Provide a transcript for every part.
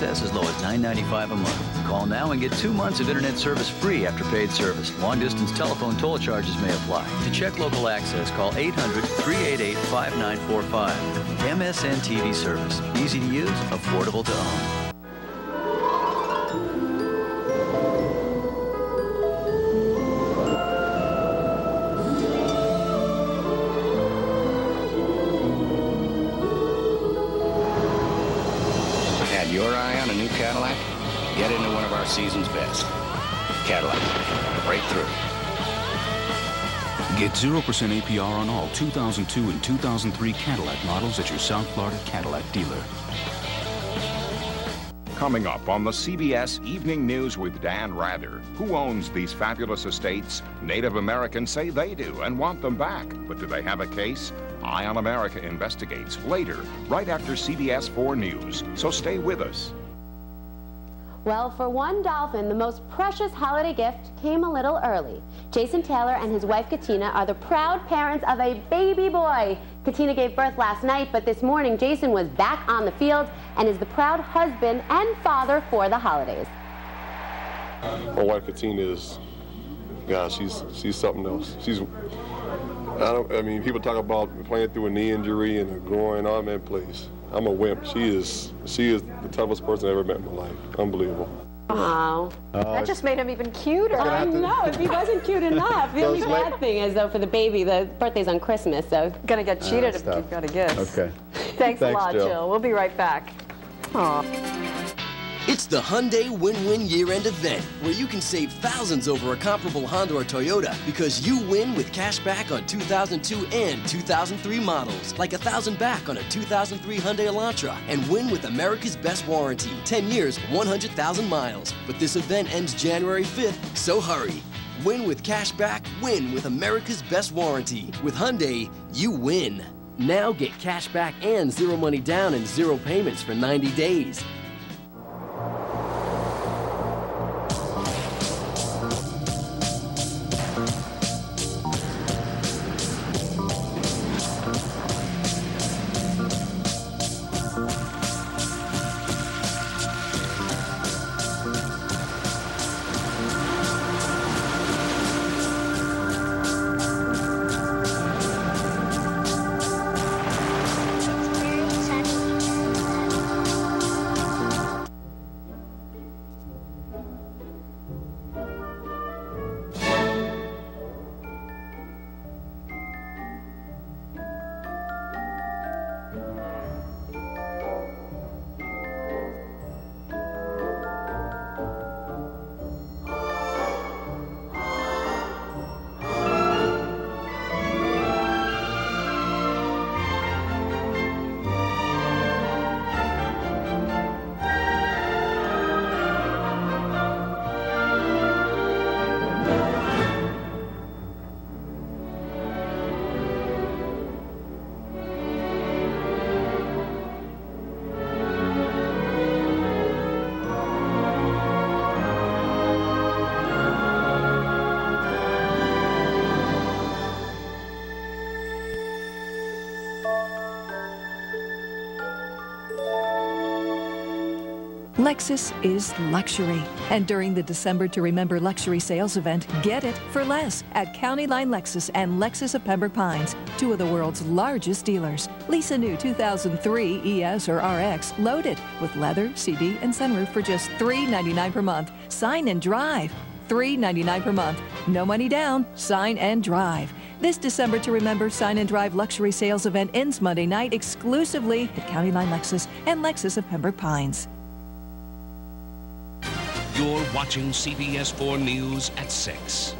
access as low as $9.95 a month. Call now and get 2 months of internet service free after paid service. Long-distance telephone toll charges may apply. To check local access, call 800-388-5945. MSN TV service. Easy to use, affordable to own. Your eye on a new Cadillac? Get into one of our season's best. Cadillac. Breakthrough. Get 0% APR on all 2002 and 2003 Cadillac models at your South Florida Cadillac dealer. Coming up on the CBS Evening News with Dan Rather. Who owns these fabulous estates? Native Americans say they do and want them back. But do they have a case? Eye on America investigates later, right after CBS 4 News. So stay with us. Well, for one dolphin, the most precious holiday gift came a little early. Jason Taylor and his wife Katina are the proud parents of a baby boy. Katina gave birth last night, but this morning Jason was back on the field and is the proud husband and father for the holidays. My wife Katina is, God, she's something else. I mean, people talk about playing through a knee injury and a groin, all man plays. I'm a wimp. She is the toughest person I've ever met in my life. Unbelievable. Wow. That just made him even cuter. I know, if he wasn't cute enough. The only bad thing is, though, for the baby, the birthday's on Christmas, so. Gonna get cheated if you've got a gift. Okay. Thanks a lot, Jill. We'll be right back. Aw. It's the Hyundai Win-Win Year-End event, where you can save thousands over a comparable Honda or Toyota because you win with cash back on 2002 and 2003 models, like $1,000 back on a 2003 Hyundai Elantra, and win with America's best warranty, 10 years, 100,000 miles. But this event ends January 5th, so hurry. Win with cash back, win with America's best warranty. With Hyundai, you win. Now get cash back and 0 money down and 0 payments for 90 days. Lexus is luxury. And during the December to Remember luxury sales event, get it for less at County Line Lexus and Lexus of Pembroke Pines, 2 of the world's largest dealers. Lease a new 2003 ES or RX loaded with leather, CD, and sunroof for just $399 per month. Sign and drive. $399 per month. No money down. Sign and drive. This December to Remember Sign and Drive luxury sales event ends Monday night exclusively at County Line Lexus and Lexus of Pembroke Pines. You're watching CBS 4 News at 6.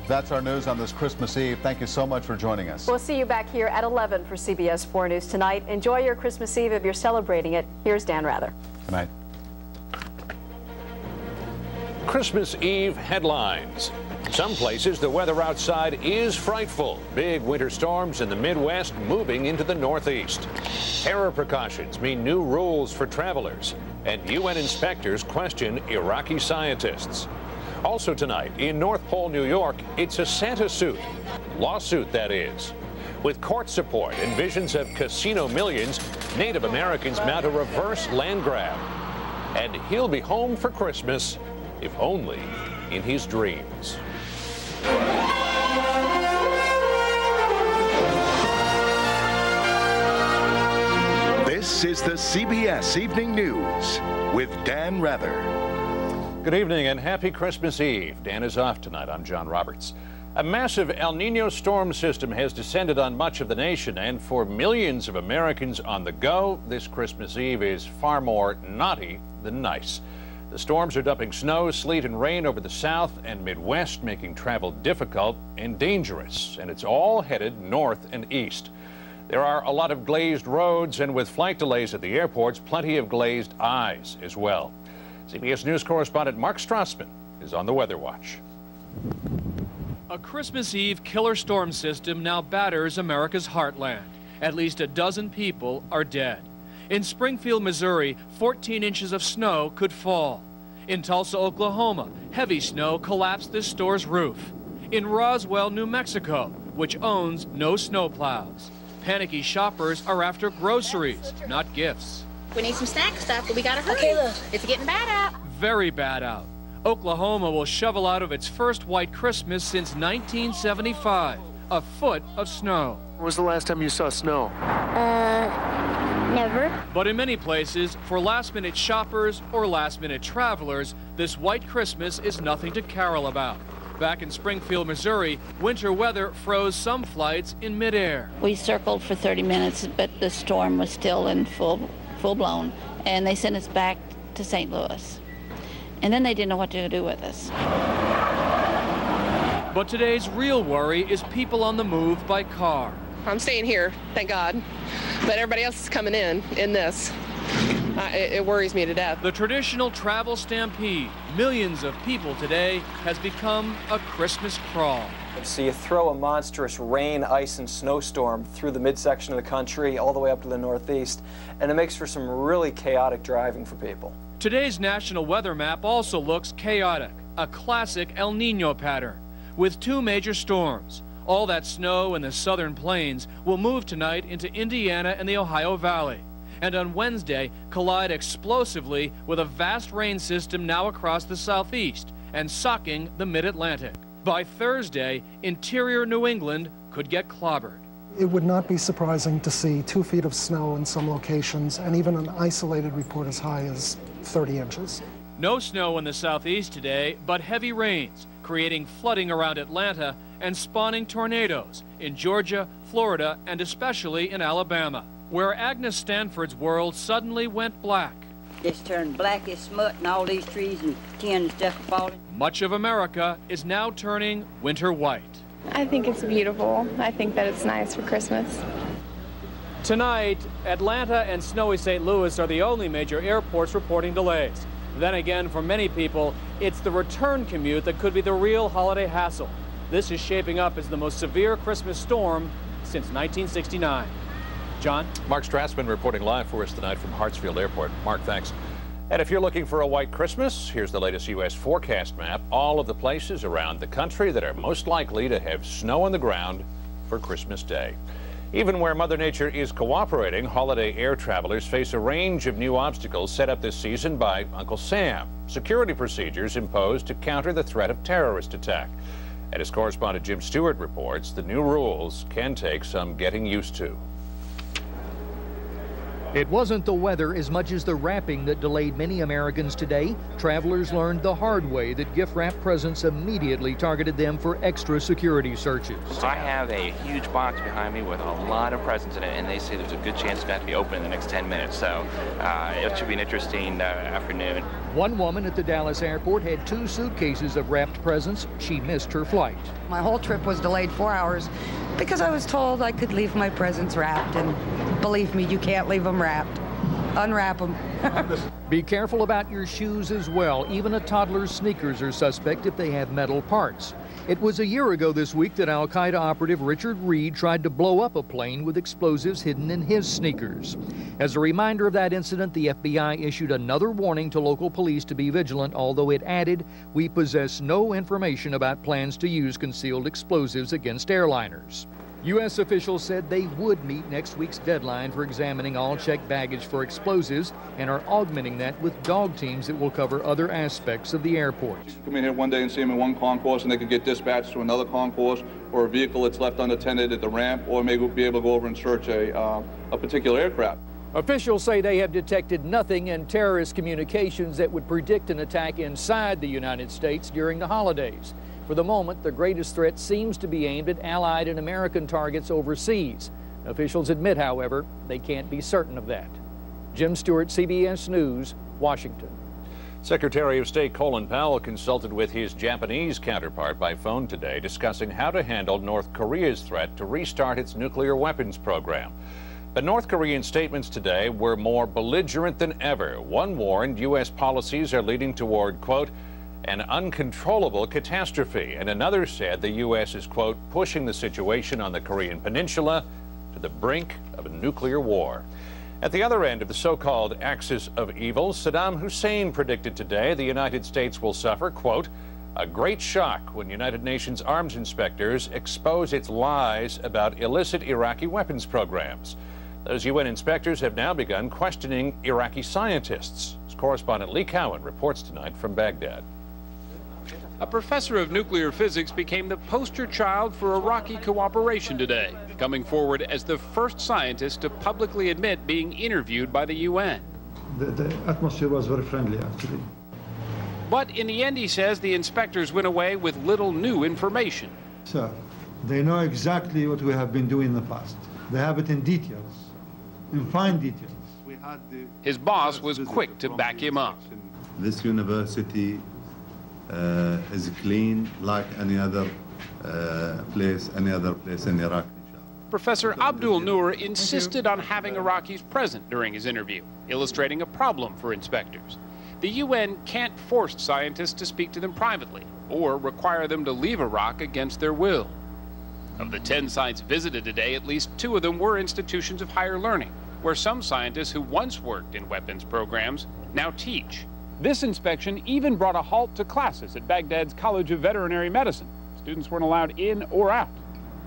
That's our news on this Christmas Eve. Thank you so much for joining us. We'll see you back here at 11 for CBS 4 News tonight. Enjoy your Christmas Eve if you're celebrating it. Here's Dan Rather. Good night. Christmas Eve headlines. Some places the weather outside is frightful. Big winter storms in the Midwest moving into the Northeast. Terror precautions mean new rules for travelers. And UN inspectors question Iraqi scientists. Also tonight, in North Pole, New York, it's a Santa suit. Lawsuit, that is. With court support and visions of casino millions, Native Americans mount a reverse land grab. and he'll be home for Christmas, if only in his dreams. This is the CBS Evening News with Dan Rather. Good evening and happy Christmas Eve. Dan is off tonight. I'm John Roberts. A massive El Nino storm system has descended on much of the nation, and for millions of Americans on the go, this Christmas Eve is far more naughty than nice. The storms are dumping snow, sleet, and rain over the South and Midwest, making travel difficult and dangerous, and it's all headed north and east. There are a lot of glazed roads, and with flight delays at the airports, plenty of glazed eyes as well. CBS News correspondent Mark Strassman is on the Weather Watch. A Christmas Eve killer storm system now batters America's heartland. At least a dozen people are dead. In Springfield, Missouri, 14 inches of snow could fall. In Tulsa, Oklahoma, heavy snow collapsed this store's roof. In Roswell, New Mexico, which owns no snowplows. Panicky shoppers are after groceries, not gifts. We need some snack stuff, but we gotta hurry. Okay, look. It's getting bad out. Very bad out. Oklahoma will shovel out of its first white Christmas since 1975, a foot of snow. When was the last time you saw snow? Never. But in many places, for last-minute shoppers or last-minute travelers, this white Christmas is nothing to carol about. Back in Springfield, Missouri, winter weather froze some flights in midair. We circled for 30 minutes, but the storm was still in full blown, and they sent us back to St. Louis. And then they didn't know what to do with us. But today's real worry is people on the move by car. I'm staying here, thank God. But everybody else is coming in this. It worries me to death. The traditional travel stampede, millions of people today, has become a Christmas crawl. So you throw a monstrous rain, ice, and snowstorm through the midsection of the country all the way up to the northeast, and it makes for some really chaotic driving for people. Today's national weather map also looks chaotic, a classic El Nino pattern, with two major storms. All that snow in the southern plains will move tonight into Indiana and the Ohio Valley, and on Wednesday collide explosively with a vast rain system now across the southeast and socking the mid-Atlantic. By Thursday, interior New England could get clobbered. It would not be surprising to see 2 feet of snow in some locations, and even an isolated report as high as 30 inches. No snow in the southeast today, but heavy rains, creating flooding around Atlanta and spawning tornadoes in Georgia, Florida, and especially in Alabama, where Agnes Stanford's world suddenly went black. It's turned black as smut, and all these trees and tin and stuff are falling. Much of America is now turning winter white. I think it's beautiful. I think that it's nice for Christmas. Tonight, Atlanta and snowy St. Louis are the only major airports reporting delays. Then again, for many people, it's the return commute that could be the real holiday hassle. This is shaping up as the most severe Christmas storm since 1969. John? Mark Strassman reporting live for us tonight from Hartsfield Airport. Mark, thanks. And if you're looking for a white Christmas, here's the latest U.S. forecast map. All of the places around the country that are most likely to have snow on the ground for Christmas Day. Even where Mother Nature is cooperating, holiday air travelers face a range of new obstacles set up this season by Uncle Sam. Security procedures imposed to counter the threat of terrorist attack. And as correspondent Jim Stewart reports, the new rules can take some getting used to. It wasn't the weather as much as the wrapping that delayed many Americans today. Travelers learned the hard way that gift-wrapped presents immediately targeted them for extra security searches. I have a huge box behind me with a lot of presents in it, and they say there's a good chance it's going to be open in the next 10 minutes. So it should be an interesting afternoon. One woman at the Dallas airport had 2 suitcases of wrapped presents. She missed her flight. My whole trip was delayed 4 hours because I was told I could leave my presents wrapped, and believe me, you can't leave them wrapped. Unwrap them. Be careful about your shoes as well. Even a toddler's sneakers are suspect if they have metal parts. It was a year ago this week that Al-Qaeda operative Richard Reed tried to blow up a plane with explosives hidden in his sneakers. As a reminder of that incident, the FBI issued another warning to local police to be vigilant, although it added, "We possess no information about plans to use concealed explosives against airliners." U.S. officials said they would meet next week's deadline for examining all checked baggage for explosives and are augmenting that with dog teams that will cover other aspects of the airport. Come in here one day and see them in one concourse and they could get dispatched to another concourse or a vehicle that's left unattended at the ramp, or maybe be able to go over and search a particular aircraft. Officials say they have detected nothing in terrorist communications that would predict an attack inside the United States during the holidays. For the moment, the greatest threat seems to be aimed at Allied and American targets overseas. Officials admit, however, they can't be certain of that. Jim Stewart, CBS News, Washington. Secretary of State Colin Powell consulted with his Japanese counterpart by phone today, discussing how to handle North Korea's threat to restart its nuclear weapons program. But North Korean statements today were more belligerent than ever. One warned U.S. policies are leading toward, quote, an uncontrollable catastrophe, and another said the U.S. is, quote, pushing the situation on the Korean Peninsula to the brink of a nuclear war. At the other end of the so-called axis of evil, Saddam Hussein predicted today the United States will suffer, quote, a great shock when United Nations arms inspectors expose its lies about illicit Iraqi weapons programs. Those UN inspectors have now begun questioning Iraqi scientists. As correspondent Lee Cowan reports tonight from Baghdad. A professor of nuclear physics became the poster child for Iraqi cooperation today, coming forward as the first scientist to publicly admit being interviewed by the UN. The atmosphere was very friendly, actually. But in the end, he says, the inspectors went away with little new information. Sir, they know exactly what we have been doing in the past. They have it in details, in fine details. His boss was quick to back him up. This university is clean like any other place in Iraq. Professor Abdul Noor insisted on having Iraqis present during his interview, illustrating a problem for inspectors. The UN can't force scientists to speak to them privately or require them to leave Iraq against their will. Of the 10 sites visited today, at least 2 of them were institutions of higher learning, where some scientists who once worked in weapons programs now teach. This inspection even brought a halt to classes at Baghdad's College of Veterinary Medicine. Students weren't allowed in or out.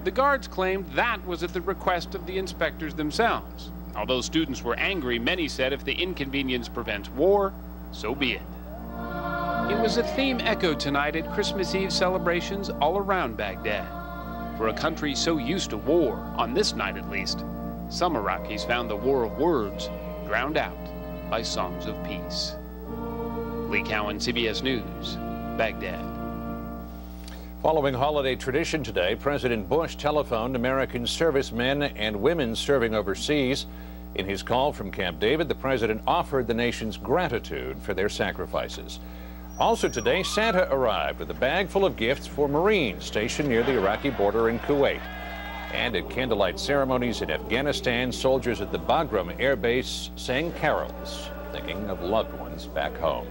The guards claimed that was at the request of the inspectors themselves. Although students were angry, many said if the inconvenience prevents war, so be it. It was a theme echoed tonight at Christmas Eve celebrations all around Baghdad. For a country so used to war, on this night at least, some Iraqis found the war of words drowned out by songs of peace. Lee Cowan, CBS News, Baghdad. Following holiday tradition today, President Bush telephoned American servicemen and women serving overseas. In his call from Camp David, the president offered the nation's gratitude for their sacrifices. Also today, Santa arrived with a bag full of gifts for Marines stationed near the Iraqi border in Kuwait. And at candlelight ceremonies in Afghanistan, soldiers at the Bagram Air Base sang carols, thinking of loved ones back home.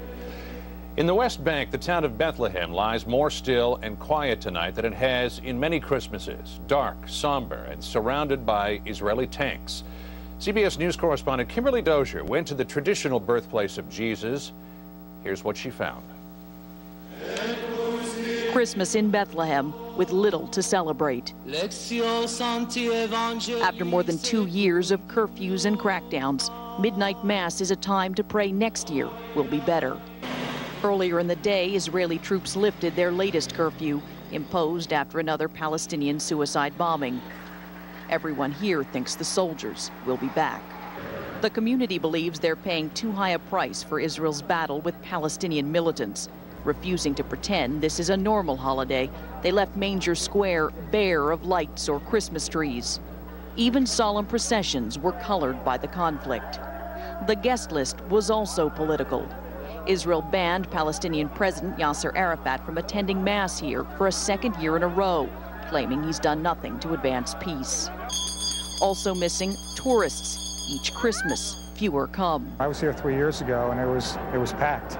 In the West Bank, the town of Bethlehem lies more still and quiet tonight than it has in many Christmases. Dark, somber, and surrounded by Israeli tanks. CBS News correspondent Kimberly Dozier went to the traditional birthplace of Jesus. Here's what she found. Christmas in Bethlehem with little to celebrate. After more than 2 years of curfews and crackdowns, midnight mass is a time to pray next year will be better. Earlier in the day, Israeli troops lifted their latest curfew, imposed after another Palestinian suicide bombing. Everyone here thinks the soldiers will be back. The community believes they're paying too high a price for Israel's battle with Palestinian militants. Refusing to pretend this is a normal holiday, they left Manger Square bare of lights or Christmas trees. Even solemn processions were colored by the conflict. The guest list was also political. Israel banned Palestinian President Yasser Arafat from attending Mass here for a second year in a row, claiming he's done nothing to advance peace. Also missing tourists. Each Christmas, fewer come. I was here 3 years ago, and it was packed.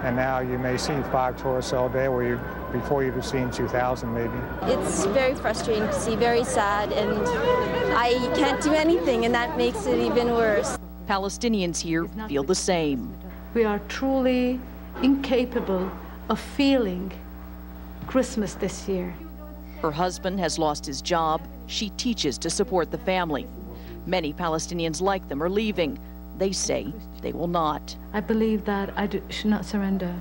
And now you may see 5 tourists all day, where before you'd have seen 2,000 maybe. It's very frustrating to see, very sad, and I can't do anything, and that makes it even worse. Palestinians here feel the same. We are truly incapable of feeling Christmas this year. Her husband has lost his job. She teaches to support the family. Many Palestinians like them are leaving. They say they will not. I believe that I should not surrender.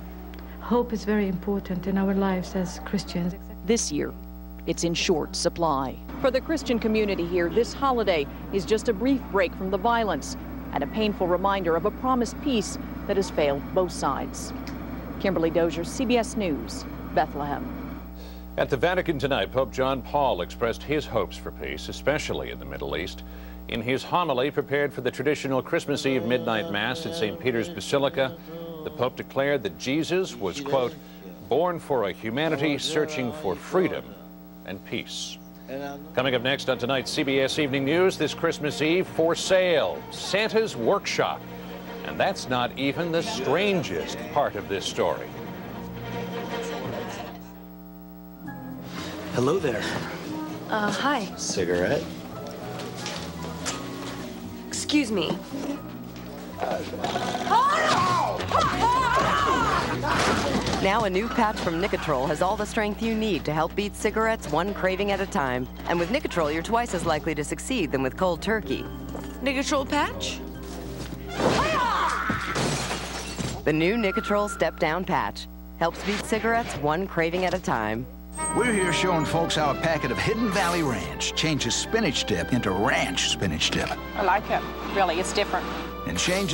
Hope is very important in our lives as Christians. This year, it's in short supply. For the Christian community here, this holiday is just a brief break from the violence and a painful reminder of a promised peace that has failed both sides. Kimberly Dozier, CBS News, Bethlehem. At the Vatican tonight, Pope John Paul expressed his hopes for peace, especially in the Middle East. In his homily prepared for the traditional Christmas Eve midnight Mass at St. Peter's Basilica, the Pope declared that Jesus was, quote, born for a humanity searching for freedom and peace. Coming up next on tonight's CBS Evening News, this Christmas Eve, for sale, Santa's Workshop. And that's not even the strangest part of this story. Hello there. Hi. Cigarette? Excuse me. Now a new patch from Nicotrol has all the strength you need to help beat cigarettes one craving at a time. And with Nicotrol, you're twice as likely to succeed than with cold turkey. Nicotrol patch? The new Nicotrol step-down patch helps beat cigarettes one craving at a time. We're here showing folks how a packet of Hidden Valley Ranch changes spinach dip into ranch spinach dip. I like it. Really, it's different. And changes